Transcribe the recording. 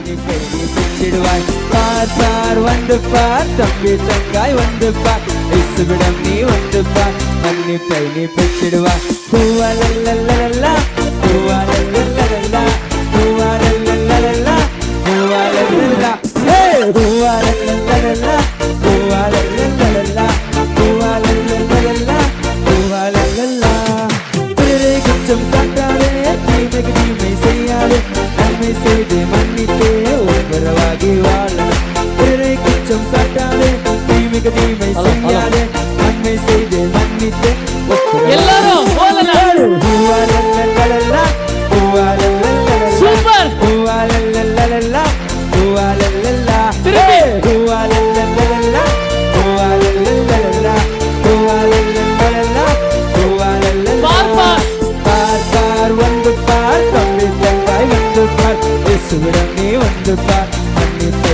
மன்னிப்பை நீ பெற்றிடுவாய். பார் பார் வந்து பார் தம்பி தங்காய் வந்து பார், இயேசுவிடம் நீ வந்து பார், மன்னிப்பை நீ பெற்றிடுவாய். பூவாலல்லல்லல்லா பூவாலல்லல்லல்லா பூவாலல்லல்லல்லா பூவாலல்லல்லா பூவாலல்லல்லல்லா பூவாலல்லல்லல்லா பூவாலல்லல்லல்லா பூவாலல்லல்லா. பிறரை குற்றம் சாட்டாதே, தீமைக்கு தீமை செய்யாதே, நன்மை செய்து மன்னித்தே ஒப்புரவாகி வாழணும். பிறரை குற்றம் சாட்டாதே, தீமைக்கு தீமை செய்யாதே, நன்மை செய்து மன்னித்தே எல்லாரும் பூவாலல்லல்லல்லா சூப்பர் பூவாலல்லல்லல்லா பூவாலல்லல்லா பூவாலல்லல்லல்லா பூவாலல்லல்லல்லா பூவாலல்லல்லல்லா பூவாலல்லல்லா. பார் பார் வந்து பார் தம்பி தங்காய் வந்து பார், இயேசுவிடம் நீ வந்து பார், மன்னிப்பை